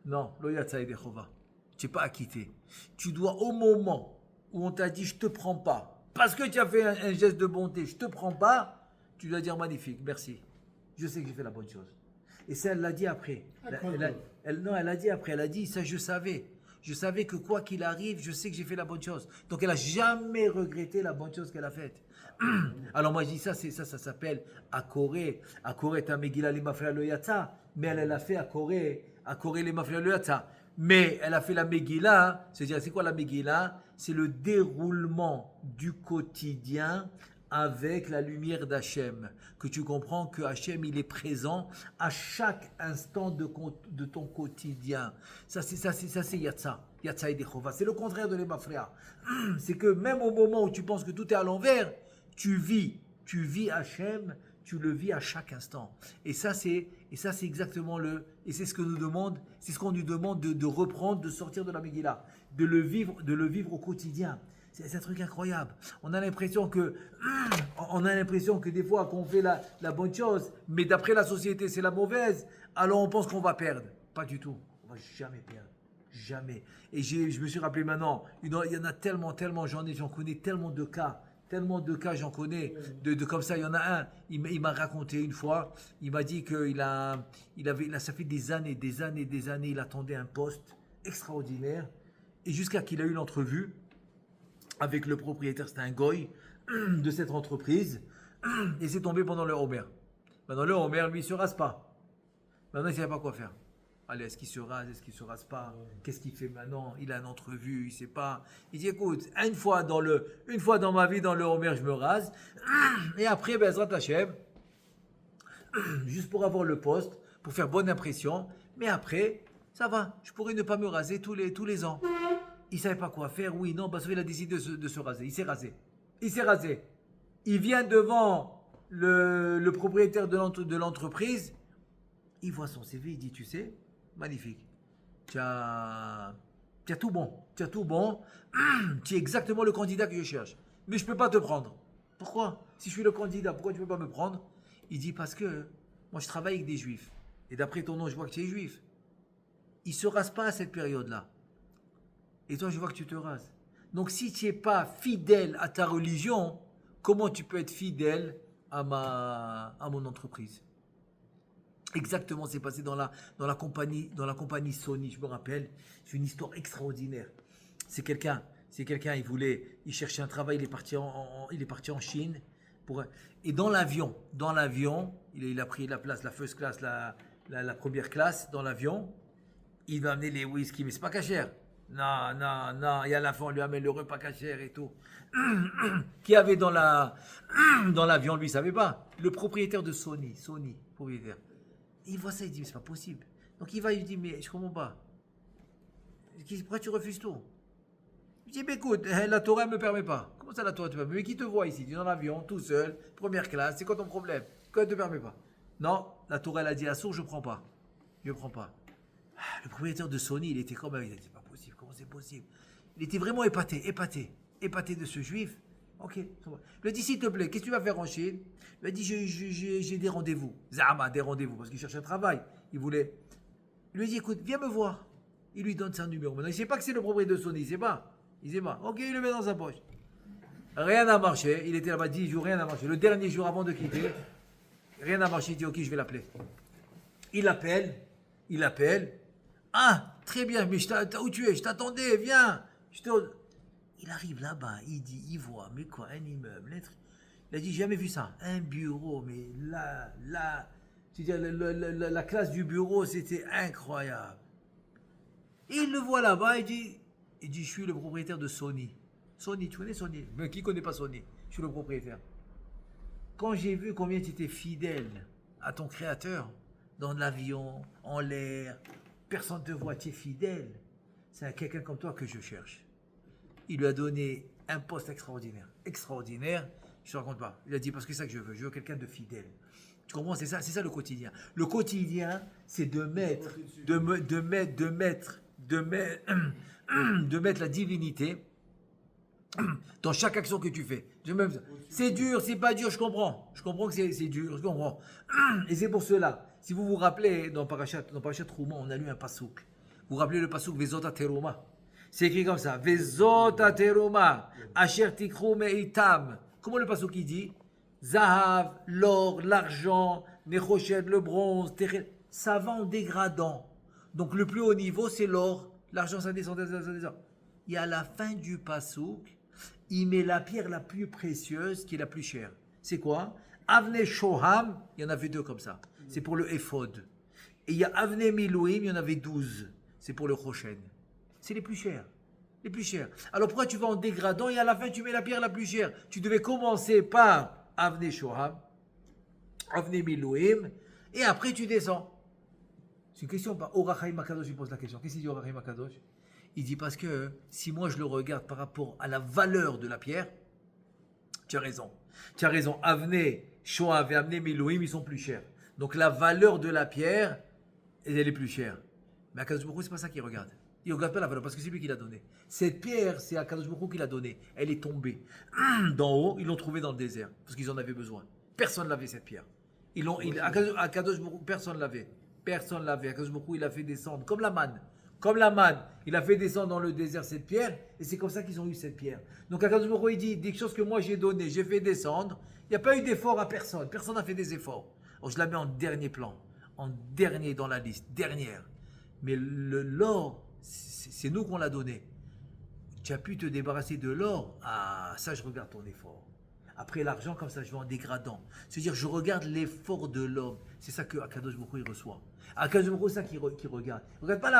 Non, l'oyatsa et dechova. Tu n'es pas acquitté. Tu dois, au moment où on t'a dit je ne te prends pas, parce que tu as fait un geste de bonté, je ne te prends pas, tu dois dire magnifique, merci. Je sais que j'ai fait la bonne chose. Et ça, elle l'a dit après. Elle a dit après, elle a dit, ça je savais. Je savais que quoi qu'il arrive, je sais que j'ai fait la bonne chose. Donc elle n'a jamais regretté la bonne chose qu'elle a faite. Alors moi je dis ça s'appelle Akoré. Akoré ta Megillah li mafria lo yatsa. Mais elle a fait Akoré li mafria lo yatsa. Mais elle a fait la Megillah, c'est-à-dire c'est quoi la Megillah? C'est le déroulement du quotidien avec la lumière d'Hachem. Que tu comprends que Hachem il est présent à chaque instant de ton quotidien. Ça c'est Yatsa. Yatsa et Dechova. C'est le contraire de l'Emafria. C'est que même au moment où tu penses que tout est à l'envers, tu vis Hachem, tu le vis à chaque instant. Et ça c'est exactement et c'est ce que nous demande, c'est ce qu'on nous demande de reprendre, de sortir de la Megillah, de le vivre au quotidien. C'est un truc incroyable. On a l'impression que des fois qu'on fait la bonne chose, mais d'après la société c'est la mauvaise, alors on pense qu'on va perdre. Pas du tout. On va jamais perdre. Jamais. Et je me suis rappelé maintenant, il y en a tellement, j'en connais tellement de cas, j'en connais, de comme ça. Il y en a un, il m'a raconté une fois, il m'a dit que ça fait des années, il attendait un poste extraordinaire, et jusqu'à qu'il a eu l'entrevue avec le propriétaire, c'était un goy de cette entreprise, et c'est tombé pendant le Homer. Maintenant, le Homer, lui, il ne se rase pas. Maintenant, il ne savait pas quoi faire. Allez, est-ce qu'il se rase pas? Qu'est-ce qu'il fait maintenant? Il a une entrevue, il ne sait pas. Il dit, écoute, une fois dans ma vie, dans le Homer, je me rase. Et après, Bezrat Hashem, juste pour avoir le poste, pour faire bonne impression. Mais après, ça va, je pourrais ne pas me raser tous les ans. Il ne savait pas quoi faire, oui, non, parce qu'il a décidé de se raser. Il s'est rasé. Il vient devant le propriétaire de l'entreprise. Il voit son CV, il dit, tu sais, magnifique. Tu as tout bon. Tu es exactement le candidat que je cherche. Mais je ne peux pas te prendre. Pourquoi? Si je suis le candidat, pourquoi tu ne peux pas me prendre? Il dit, parce que moi je travaille avec des juifs. Et d'après ton nom, je vois que tu es juif. Ils ne se rasent pas à cette période-là. Et toi, je vois que tu te rases. Donc si tu n'es pas fidèle à ta religion, comment tu peux être fidèle à mon entreprise? Exactement, c'est passé dans la compagnie Sony, je me rappelle. C'est une histoire extraordinaire. C'est quelqu'un, il cherchait un travail, il est parti en Chine. Et dans l'avion, il a pris la place, la first class, la première classe dans l'avion. Il va amener les whisky, mais c'est pas cachère. Non. Et à la fin, on lui amène le repas cachère et tout. Qui avait dans l'avion, lui, il savait pas. Le propriétaire de Sony, propriétaire. Il voit ça, il dit, mais c'est pas possible. Donc il va, il dit, mais je comprends pas. Pourquoi tu refuses tout? Je dis, mais écoute, la Torah ne me permet pas. Comment ça, la Torah te permet? Mais qui te voit ici? Tu es dans l'avion, tout seul, première classe, c'est quoi ton problème? Pourquoi elle ne te permet pas? Non, la Torah, elle a dit à sourd, je ne prends pas. Je ne prends pas. Le propriétaire de Sony, il était comme, il dit, c'est pas possible, comment c'est possible? Il était vraiment épaté de ce juif. Ok, il lui a dit, s'il te plaît, qu'est-ce que tu vas faire en Chine? Il lui a dit, j'ai des rendez-vous. Zama, des rendez-vous, parce qu'il cherche un travail. Il lui a dit, écoute, viens me voir. Il lui donne son numéro. Maintenant, il ne sait pas que c'est le propriétaire de Sony, il ne sait pas. Ok, il le met dans sa poche. Rien n'a marché. Il était là-bas 10 jours, rien n'a marché. Le dernier jour avant de quitter, rien n'a marché. Il dit, ok, je vais l'appeler. Il appelle. Ah, très bien, mais où tu es? Je t'attendais, viens. Il arrive là-bas, il voit, mais quoi, un immeuble, il a dit, j'ai jamais vu ça. Un bureau, mais c'est-à-dire la classe du bureau, c'était incroyable. Et il le voit là-bas, il dit, je suis le propriétaire de Sony. Sony, tu connais Sony? Mais qui ne connaît pas Sony? Je suis le propriétaire. Quand j'ai vu combien tu étais fidèle à ton créateur, dans l'avion, en l'air, personne ne te voit, tu es fidèle. C'est quelqu'un comme toi que je cherche. Il lui a donné un poste extraordinaire. Extraordinaire, je ne te raconte pas. Il a dit, parce que c'est ça que je veux quelqu'un de fidèle. Tu comprends? C'est ça le quotidien. Le quotidien, c'est de mettre la divinité dans chaque action que tu fais. C'est dur, c'est pas dur, je comprends. Je comprends que c'est dur, je comprends. Et c'est pour cela, si vous vous rappelez, dans Parashat Trouma, on a lu un pasouk. Vous vous rappelez le pasouk Vezot Ateruma? C'est écrit comme ça. Vezot Ateruma, Asher Tikru Meitam. Comment le pasouk il dit? Zahav, l'or, l'argent, Nechoshet, le bronze, ça va en dégradant. Donc le plus haut niveau, c'est l'or. L'argent, ça descend. Et à la fin du pasouk, il met la pierre la plus précieuse qui est la plus chère. C'est quoi? Avne Shoham, il y en avait 2 comme ça. C'est pour le Ephod. Et il y a Avne Milouim, il y en avait 12. C'est pour le Choshen. C'est les plus chers. Les plus chers. Alors pourquoi tu vas en dégradant et à la fin tu mets la pierre la plus chère? Tu devais commencer par Avne Shoham, Avne Milouim, et après tu descends. C'est une question. Orachaim Akadosh, il pose la question. Qu'est-ce qu'il dit Orachaim Akadosh? Il dit parce que si moi je le regarde par rapport à la valeur de la pierre, tu as raison. Tu as raison. Avne, Shoav et Avne Milouim, ils sont plus chers. Donc la valeur de la pierre, elle est plus chère. Mais Akadosh Baruch Hu, c'est pas ça qu'il regarde. Il ne regarde pas la valeur parce que c'est lui qui l'a donnée. Cette pierre, c'est Akadosh Baruch Hu qui l'a donnée. Elle est tombée d'en haut, ils l'ont trouvée dans le désert parce qu'ils en avaient besoin. Personne n'avait cette pierre. Akadosh Baruch Hu, personne l'avait. Personne l'avait. Akadosh Baruch Hu, il a fait descendre comme la manne. Comme la manne, il a fait descendre dans le désert cette pierre, et c'est comme ça qu'ils ont eu cette pierre. Donc Akadosh Baruch Hu, il dit, des choses que moi j'ai données, j'ai fait descendre, il n'y a pas eu d'effort à personne, personne n'a fait des efforts. Alors je la mets en dernier plan, en dernier dans la liste, dernière. Mais l'or, c'est nous qu'on l'a donné. Tu as pu te débarrasser de l'or, ah ça je regarde ton effort. Après l'argent, comme ça je vais en dégradant. C'est-à-dire je regarde l'effort de l'homme, c'est ça que Akadosh Baruch Hu il reçoit. Akadosh Baruch Hu, c'est ça qu'il regarde. Il ne regarde pas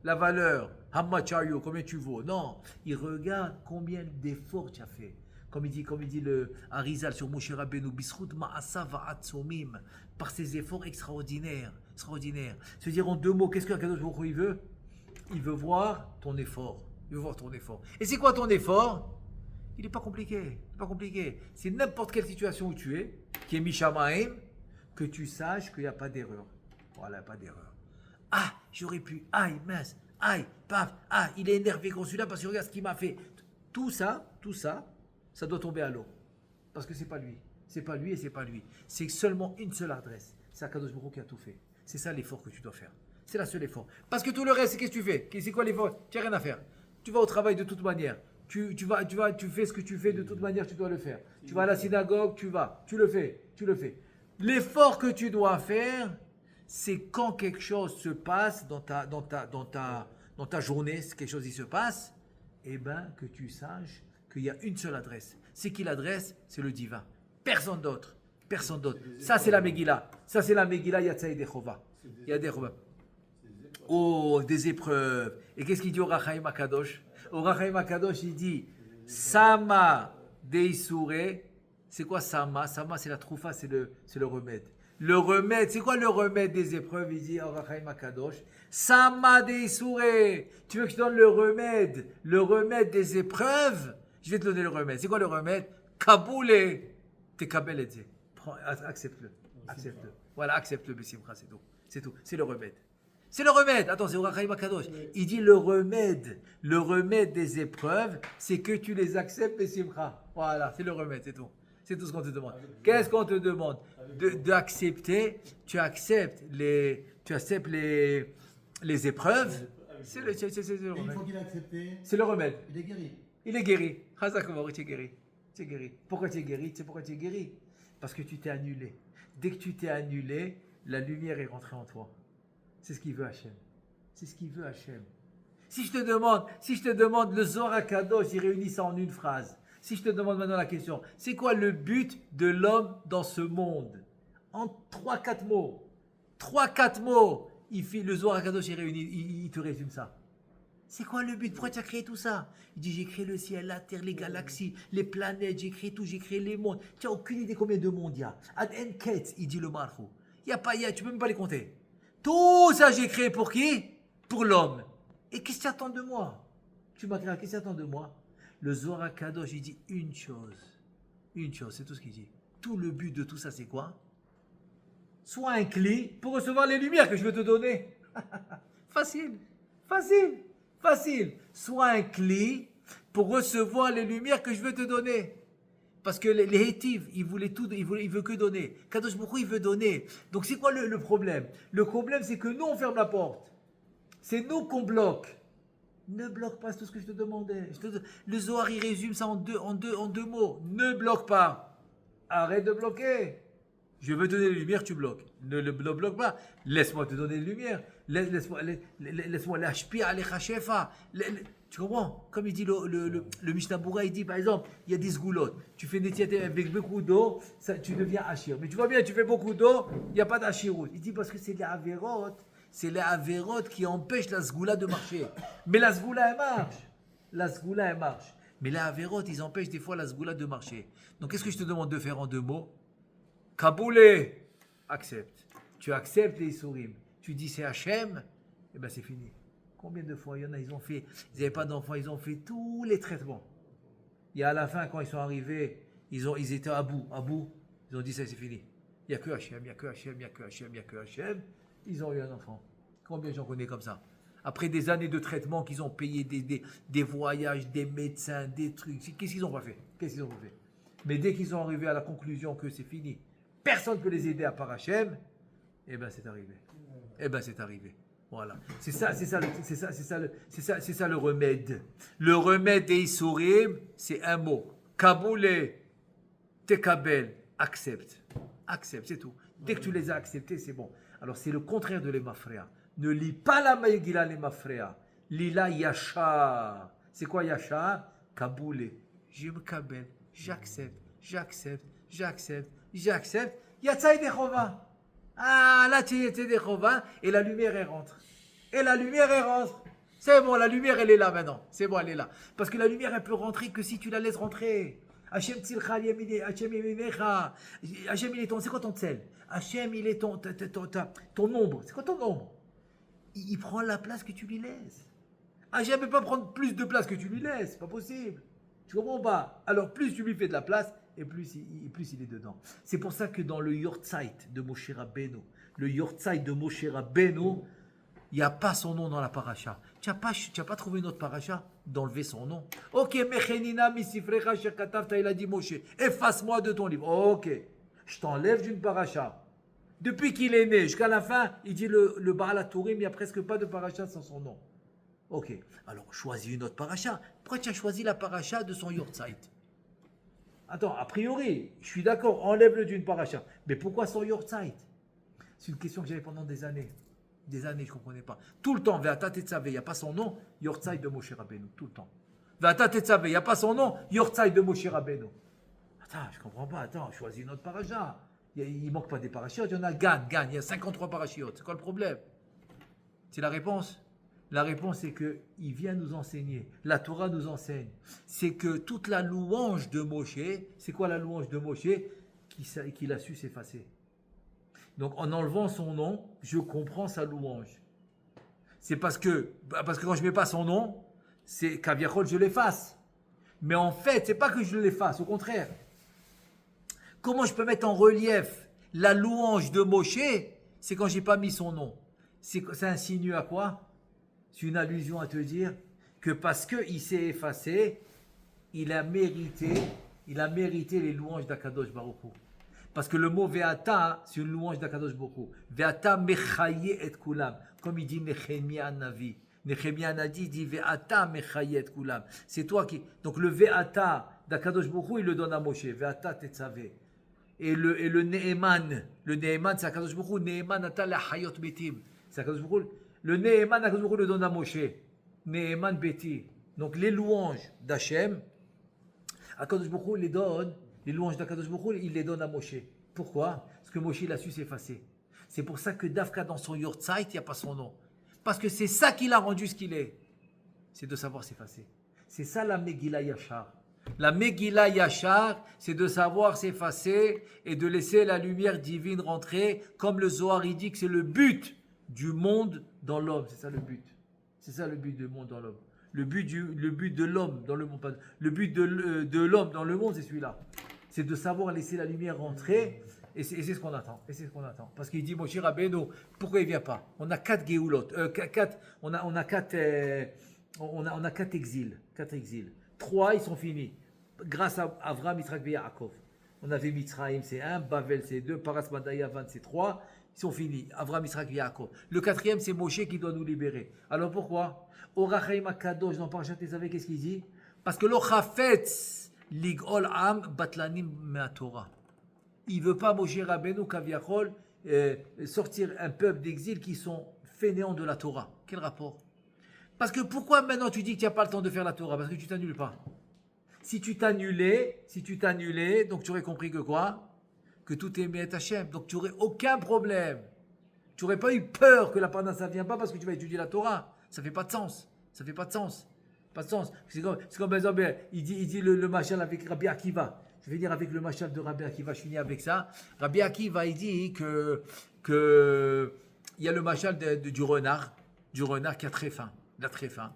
la valeur, Hamachayo, combien tu vaux. Non, il regarde combien d'efforts tu as fait. Comme il dit le Arizal sur Moshe Rabbeinu, Bisrout Ma'asa Va'atzomim, par ses efforts extraordinaires. C'est-à-dire en 2 mots, qu'est-ce que Akadosh Baruch Hu il veut? Il veut voir ton effort. Et c'est quoi ton effort? Il n'est pas compliqué. C'est n'importe quelle situation où tu es, qui est Mishamaim, que tu saches qu'il n'y a pas d'erreur. Voilà, pas d'erreur. Ah, j'aurais pu. Aïe, mince. Aïe, paf. Ah, il est énervé contre celui-là parce que regarde ce qu'il m'a fait. Tout ça, ça doit tomber à l'eau. Parce que c'est pas lui. C'est pas lui. C'est seulement une seule adresse. C'est Akadosh Baruch Hu qui a tout fait. C'est ça l'effort que tu dois faire. C'est la seule effort. Parce que tout le reste, qu'est-ce que tu fais? C'est quoi l'effort? Tu n'as rien à faire. Tu vas au travail de toute manière. Tu fais ce que tu fais de toute manière, tu dois le faire. Tu vas à la synagogue, tu le fais. L'effort que tu dois faire, c'est quand quelque chose se passe dans ta journée, si quelque chose y se passe, que tu saches qu'il y a une seule adresse. C'est qui l'adresse? C'est le divin. Personne d'autre. Ça, c'est la Megillah. Yatsaï Dechova. Oh, des épreuves. Et qu'est-ce qu'il dit au Rachaim Akadosh? Au Rachaim Akadosh, il dit Sama Deisure. C'est quoi Sama? Sama, c'est la troufa, c'est le remède. Le remède, c'est quoi le remède des épreuves? Il dit au Rachaim Akadosh Sama Deisure. Tu veux que je donne le remède des épreuves? Je vais te donner le remède. C'est quoi le remède? Kaboule. T'es kabel et accepte-le. Accepte-le. Voilà, accepte-le, Bessimcha, c'est tout. C'est tout. C'est le remède. C'est le remède. Attends, c'est Rachaim Akadosh. Il dit le remède des épreuves, c'est que tu les acceptes, Bessimcha. Voilà, c'est le remède, c'est tout. C'est tout ce qu'on te demande. Qu'est-ce qu'on te demande? D'accepter. Tu acceptes les épreuves. C'est le Et une remède. fois qu'il a accepté, C'est le remède. il est guéri. Il est guéri. Chazakovaro, tu es guéri. Tu es guéri. Pourquoi tu es guéri? Tu sais pourquoi tu es guéri? Parce que tu t'es annulé. Dès que tu t'es annulé, la lumière est rentrée en toi. C'est ce qu'il veut Hachem. C'est ce qu'il veut Hachem. Si je te demande le Zohar HaKadosh, il réunit ça en une phrase. Si je te demande maintenant la question, c'est quoi le but de l'homme dans ce monde? En 3-4 mots. 3-4 mots. Le Zohar HaKadosh, il réunit, il te résume ça. C'est quoi le but? Pourquoi tu as créé tout ça? Il dit, j'ai créé le ciel, la terre, les galaxies, les planètes, j'ai créé tout, j'ai créé les mondes. Tu n'as aucune idée combien de mondes il y a. Ad Enket, il dit le Marfou. Tu ne peux même pas les compter. Tout ça, j'ai créé pour qui? Pour l'homme. Et qu'est-ce que tu attends de moi? Tu m'as créé, qu'est-ce que tu attends de moi? Le Zohar HaKadosh, il dit une chose. Une chose, c'est tout ce qu'il dit. Tout le but de tout ça, c'est quoi? Sois un clé pour recevoir les lumières que je veux te donner. Facile. Sois un clé pour recevoir les lumières que je veux te donner. Parce que les Hétives, ils veulent que donner. Kadosh Baruch Hu, il veut donner. Donc c'est quoi le problème? Le problème, c'est que nous, on ferme la porte. C'est nous qu'on bloque. Ne bloque pas, c'est tout ce que je te demandais. Le Zohar, il résume ça en deux mots. Ne bloque pas. Arrête de bloquer. Je veux te donner les lumières, tu bloques. Ne le bloque pas. Laisse-moi te donner les lumières. Laisse-moi l'ashpi alecha shefa. Tu comprends? Comme il dit le Mishnah Berurah, il dit par exemple, il y a des sgoulottes. Tu fais des tiatés avec beaucoup d'eau, tu deviens hachir. Mais tu vois bien, tu fais beaucoup d'eau, il n'y a pas d'hachirut. Il dit parce que c'est les avérotes. C'est les avérotes qui empêchent la sgoula de marcher. Mais la sgoula, elle marche. Mais les avérotes, ils empêchent des fois la sgoula de marcher. Donc qu'est-ce que je te demande de faire en 2 mots? Kaboulé, accepte. Tu acceptes les Issourim. Tu dis c'est Hachem, et bien c'est fini. Combien de fois il y en a, ils n'avaient pas d'enfants, ils ont fait tous les traitements. Et à la fin, quand ils sont arrivés, ils étaient à bout. Ils ont dit ça, c'est fini. Il n'y a que Hachem. Ils ont eu un enfant. Combien j'en connais comme ça? Après des années de traitement qu'ils ont payé, des voyages, des médecins, des trucs. Qu'est-ce qu'ils n'ont pas fait? Mais dès qu'ils sont arrivés à la conclusion que c'est fini, personne ne peut les aider à part Hachem, eh bien c'est arrivé. Voilà. C'est ça le remède. Le remède des Issourim, c'est un mot. Kaboulé, tekabel, accepte, c'est tout. Dès que tu les as acceptés, c'est bon. Alors c'est le contraire de l'Emafréa. Ne lis pas la Megillah l'Emafréa. Lis-la Yachar. C'est quoi Yachar? Kaboulé. Je me kabel, j'accepte. Yatsa Edechova. Ah, là tu es Edechova et la lumière elle rentre. C'est bon, la lumière elle est là maintenant. C'est bon, elle est là. Parce que la lumière elle peut rentrer que si tu la laisses rentrer. Hachem tzilcha Hachem yeminecha. Hachem il est c'est quoi ton tsel? Hachem il est ton ombre. C'est quoi ton ombre? Il prend la place que tu lui laisses. Hachem ne peut pas prendre plus de place que tu lui laisses. C'est pas possible. Tu comprends pas? Alors plus tu lui fais de la place et plus il est dedans. C'est pour ça que dans le Yortzeit de Moshe Rabbeinu, il n'y a pas son nom dans la paracha. Tu n'as pas trouvé une autre paracha d'enlever son nom. Ok, Mechenina misifrecha shekatavta, il a dit Moshe, efface-moi de ton livre. Ok, je t'enlève d'une paracha. Depuis qu'il est né jusqu'à la fin, il dit le Baal HaTurim, il n'y a presque pas de paracha sans son nom. Ok, alors choisis une autre paracha. Pourquoi tu as choisi la paracha de son Yortzeit? Attends, a priori, je suis d'accord, enlève-le d'une paracha. Mais pourquoi son Yortzeit? C'est une question que j'avais pendant des années. Je ne comprenais pas. Tout le temps, Ve'ata Tetzavé, il n'y a pas son nom, Yortzeit de Moshe Rabbeinu. Tout le temps. Ve'ata Tetzavé, il n'y a pas son nom, Yortzeit de Moshe Rabbeinu. Attends, je ne comprends pas. Attends, choisis une autre paracha. Il ne manque pas des parachiotes, il y en a, gagne. Il y a 53 parachiotes. C'est quoi le problème? C'est la réponse. La réponse, c'est qu'il vient nous enseigner. La Torah nous enseigne. C'est que toute la louange de Moshe, c'est quoi la louange de Moshe? Qu'il a su s'effacer. Donc en enlevant son nom, je comprends sa louange. C'est parce que quand je ne mets pas son nom, c'est qu'Aviachol, je l'efface. Mais en fait, c'est pas que je l'efface, au contraire. Comment je peux mettre en relief la louange de Moshe? C'est quand je n'ai pas mis son nom. Ça insinue à quoi? C'est une allusion à te dire que parce qu'il s'est effacé, il a mérité les louanges d'Akadosh Baruch Hu. Parce que le mot Ve'ata, c'est une louange d'Akadosh Baruch Hu. Ve'ata mechaye et kulam. Comme il dit Nehemia Navi. Nehemia Navi dit Ve'ata mechaye et kulam. C'est toi qui... Donc le Ve'ata d'Akadosh Baruch Hu, il le donne à Moshe. Ve'ata tetzaveh. Et le Ne'eman, c'est Akadosh Baruch Hu. Ne'eman ata la'hayot betim. C'est Akadosh Baruch Hu. Le Ne'eman, Akadosh Baruch Hu le donne à Moshe. Ne'eman beti. Donc les louanges d'Hachem, Akadosh Baruch Hu les donne. Les louanges d'Akadosh Baruch Hu, il les donne à Moshe. Pourquoi? Parce que Moshe, il a su s'effacer. C'est pour ça que Davka, dans son Yortzeit, il n'y a pas son nom. Parce que c'est ça qui l'a rendu ce qu'il est. C'est de savoir s'effacer. C'est ça la Megillah Yachar. La Megillah Yachar, c'est de savoir s'effacer et de laisser la lumière divine rentrer, comme le Zohar il dit que c'est le but du monde dans l'homme. C'est ça le but. C'est ça le but du monde dans l'homme. Le but de l'homme dans le monde. Le but de l'homme dans le monde, c'est celui-là. C'est de savoir laisser la lumière rentrer. Et c'est ce qu'on attend. Parce qu'il dit, Moshe Rabbeinu, pourquoi il ne vient pas? On a 4 Géoulot. On a 4 exils. 4 exils. 3, ils sont finis. Grâce à Avram, Yitzhak et Yaakov. On avait Mitzrayim, c'est 1. Bavel, c'est 2. Paras Madaya, 20, c'est 3. Ils sont finis. Avram, Yitzhak et Yaakov. Le 4e, c'est Moshe qui doit nous libérer. Alors pourquoi? Orachaim Akadosh, dans Parashat Tetzaveh, qu'est-ce qu'il dit? Parce que l'Ochafetz lig'ol am batlanim me'atorah. Il ne veut pas, Moshe Rabbeinu, Kaviachol, sortir un peuple d'exil qui sont fainéants de la Torah. Quel rapport? Parce que pourquoi maintenant tu dis que tu n'as pas le temps de faire la Torah? Parce que tu t'annules pas. Si tu t'annulais, donc tu aurais compris que quoi? Que tout est mis à Hachem. Donc tu n'aurais aucun problème. Tu n'aurais pas eu peur que la parnassa ne vienne pas parce que tu vas étudier la Torah. Ça ne fait pas de sens. Pas de sens. C'est comme exemple, il dit le machal avec Rabbi Akiva. Je vais dire avec le machal de Rabbi Akiva, je finis avec ça. Rabbi Akiva, il dit que il y a le machal du renard qui a très faim. Il a très faim.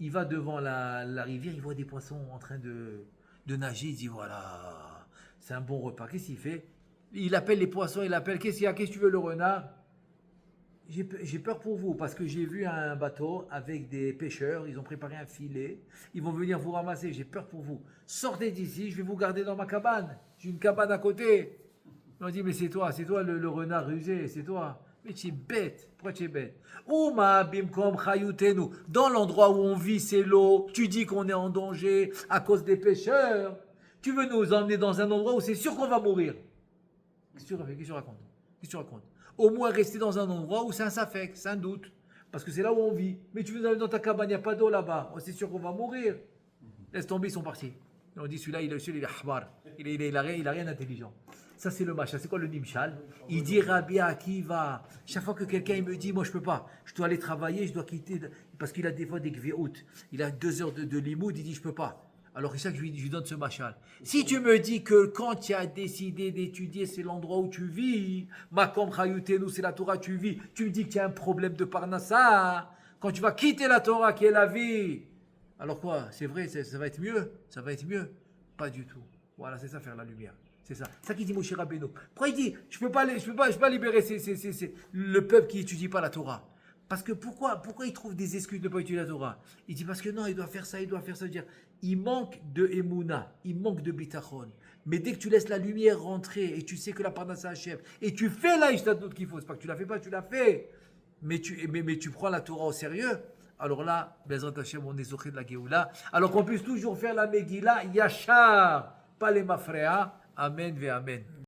Il va devant la rivière, il voit des poissons en train de nager. Il dit voilà, c'est un bon repas. Qu'est-ce qu'il fait? Il appelle les poissons, qu'est-ce qu'il y a? Qu'est-ce que tu veux, le renard? J'ai peur pour vous parce que j'ai vu un bateau avec des pêcheurs, ils ont préparé un filet, ils vont venir vous ramasser, j'ai peur pour vous. Sortez d'ici, je vais vous garder dans ma cabane. J'ai une cabane à côté. On dit mais c'est toi le renard rusé, c'est toi. Mais tu es bête, pourquoi tu es bête? Ouma bimkom chayutenu, dans l'endroit où on vit c'est l'eau, tu dis qu'on est en danger à cause des pêcheurs. Tu veux nous emmener dans un endroit où c'est sûr qu'on va mourir. Qu'est-ce que tu racontes? Au moins rester dans un endroit où c'est un safek, c'est un doute. Parce que c'est là où on vit. Mais tu veux aller dans ta cabane, il n'y a pas d'eau là-bas. Oh, c'est sûr qu'on va mourir. Laisse tomber, ils sont partis. Et on dit celui-là, il est ahbar. Il a rien d'intelligent. Ça, c'est le machal. C'est quoi le nimshal? Il dit Rabbi Akiva. Chaque fois que quelqu'un il me dit, moi je peux pas, je dois aller travailler, je dois quitter. Parce qu'il a des fois des gveout. Il a 2 heures de limoud, il dit je peux pas. Alors c'est ça que je lui donne ce machal. Si tu me dis que quand tu as décidé d'étudier, c'est l'endroit où tu vis, Makom Chayutenu, c'est la Torah, tu vis, tu me dis qu'il y a un problème de Parnassa, quand tu vas quitter la Torah qui est la vie, alors quoi? C'est vrai, ça va être mieux? Ça va être mieux? Pas du tout. Voilà, c'est ça faire la lumière. C'est ça. C'est ça qu'il dit Moshe Rabbeinu. Pourquoi il dit, je peux pas libérer le peuple qui étudie pas la Torah? Parce que pourquoi il trouve des excuses de ne pas étudier la Torah? Il dit parce que non, il doit faire ça. Dire, il manque de Emouna, il manque de Bitachon. Mais dès que tu laisses la lumière rentrer et tu sais que la parnassa achève et tu fais la ishtadlout qu'il faut, c'est pas que tu la fais pas, tu l'as fait. Mais tu prends la Torah au sérieux. Alors là, Bezrat Hashem, on est zoché de la Géoula. Alors qu'on puisse toujours faire la Megillah Yachar, pas les Mafréa. Amen ve Amen.